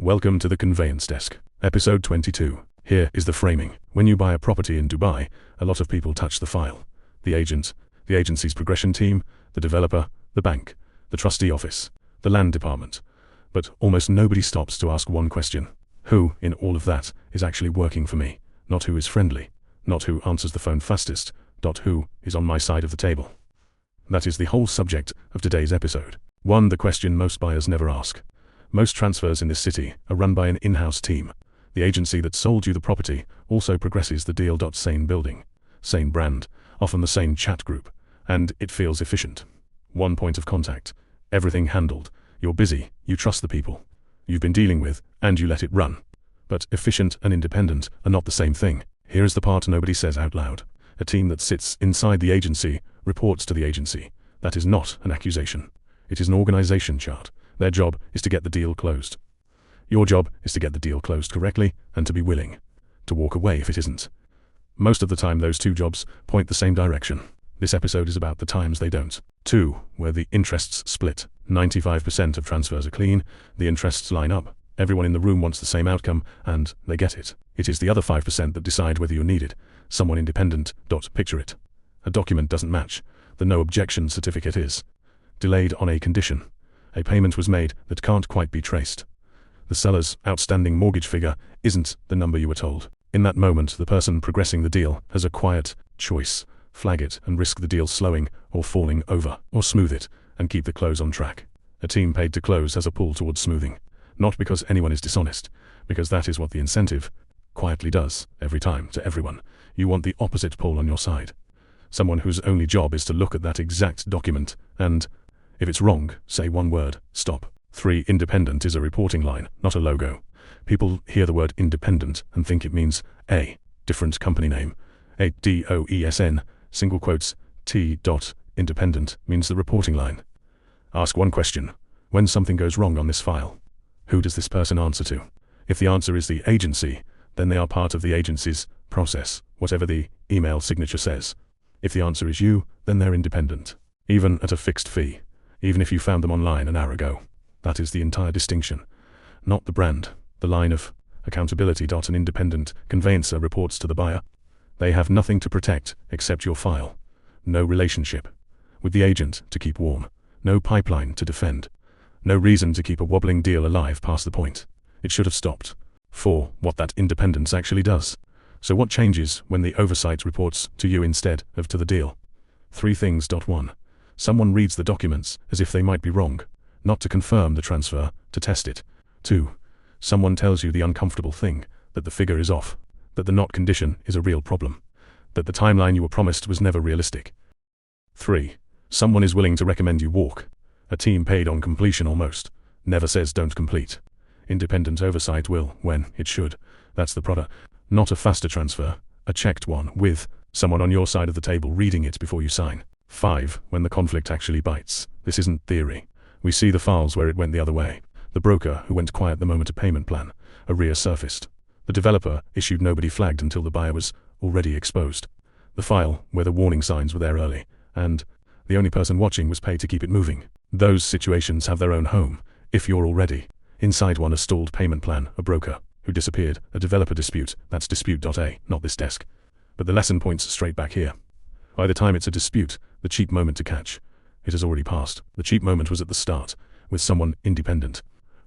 Welcome to the Conveyance Desk, episode 22. Here is the framing. When you buy a property in Dubai, a lot of people touch the file. The agent, the agency's progression team, the developer, the bank, the trustee office, the land department. But almost nobody stops to ask one question. Who, in all of that, is actually working for me? Not who is friendly, not who answers the phone fastest, who is on my side of the table. That is the whole subject of today's episode. The question most buyers never ask. Most transfers in this city are run by an in-house team. The agency that sold you the property also progresses the deal. Same building, same brand, often the same chat group, and it feels efficient. One point of contact, everything handled. You're busy, you trust the people you've been dealing with, and you let it run. But efficient and independent are not the same thing. Here is the part nobody says out loud. A team that sits inside the agency reports to the agency. That is not an accusation. It is an organization chart. Their job is to get the deal closed. Your job is to get the deal closed correctly and to be willing to walk away if it isn't. Most of the time those two jobs point the same direction. This episode is about the times they don't. 2. Where the interests split. 95% of transfers are clean, the interests line up, everyone in the room wants the same outcome, and they get it. It is the other 5% that decide whether you're needed. Someone independent. Picture it. A document doesn't match. The no objection certificate is delayed on a condition. A payment was made that can't quite be traced. The seller's outstanding mortgage figure isn't the number you were told. In that moment, the person progressing the deal has a quiet choice. Flag it and risk the deal slowing or falling over, or smooth it and keep the close on track. A team paid to close has a pull towards smoothing. Not because anyone is dishonest, because that is what the incentive quietly does every time to everyone. You want the opposite pull on your side. Someone whose only job is to look at that exact document and, if it's wrong, say one word, stop. 3. Independent is a reporting line, not a logo. People hear the word independent and think it means a different company name. A DOESN, single quotes, T. Independent means the reporting line. Ask one question. When something goes wrong on this file, who does this person answer to? If the answer is the agency, then they are part of the agency's process, whatever the email signature says. If the answer is you, then they're independent, even at a fixed fee. Even if you found them online an hour ago. That is the entire distinction. Not the brand, the line of accountability. An independent conveyancer reports to the buyer. They have nothing to protect except your file. No relationship with the agent to keep warm. No pipeline to defend. No reason to keep a wobbling deal alive past the point. It should have stopped. 4. What that independence actually does. So what changes when the oversight reports to you instead of to the deal? 3 things. 1. Someone reads the documents as if they might be wrong, not to confirm the transfer, to test it. 2. Someone tells you the uncomfortable thing, that the figure is off, that the not condition is a real problem, that the timeline you were promised was never realistic. 3. Someone is willing to recommend you walk. A team paid on completion almost, never says don't complete. Independent oversight will, when it should. That's the product. Not a faster transfer, a checked one, with someone on your side of the table reading it before you sign. 5. When the conflict actually bites. This isn't theory. We see the files where it went the other way. The broker who went quiet the moment a payment plan, arrears surfaced. The developer issued nobody flagged until the buyer was already exposed. The file where the warning signs were there early, and the only person watching was paid to keep it moving. Those situations have their own home, if you're already inside one. A stalled payment plan, a broker who disappeared, a developer dispute, that's dispute.ae, not this desk. But the lesson points straight back here. By the time it's a dispute, the cheap moment to catch, it has already passed. The cheap moment was at the start, with someone independent,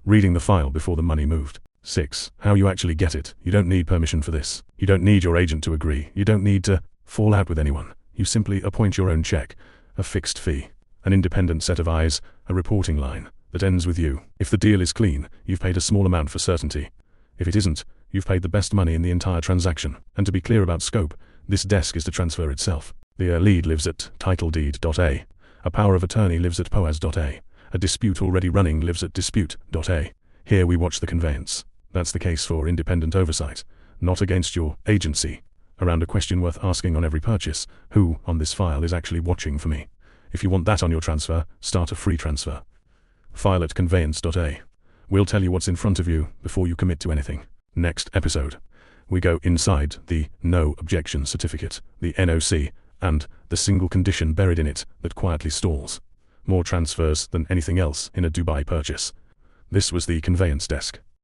reading the file before the money moved. 6. How you actually get it. You don't need permission for this. You don't need your agent to agree. You don't need to fall out with anyone. You simply appoint your own check, a fixed fee, an independent set of eyes, a reporting line that ends with you. If the deal is clean, you've paid a small amount for certainty. If it isn't, you've paid the best money in the entire transaction. And to be clear about scope, this desk is to transfer itself. The lead lives at titledeed.ae. A power of attorney lives at poas.ae. A dispute already running lives at dispute.ae. Here we watch the conveyance. That's the case for independent oversight, not against your agency. Around a question worth asking on every purchase: who on this file is actually watching for me? If you want that on your transfer, start a free transfer. File at conveyance.ae. We'll tell you what's in front of you before you commit to anything. Next episode, we go inside the no objection certificate, the NOC, and the single condition buried in it that quietly stalls more transfers than anything else in a Dubai purchase. This was the Conveyance Desk.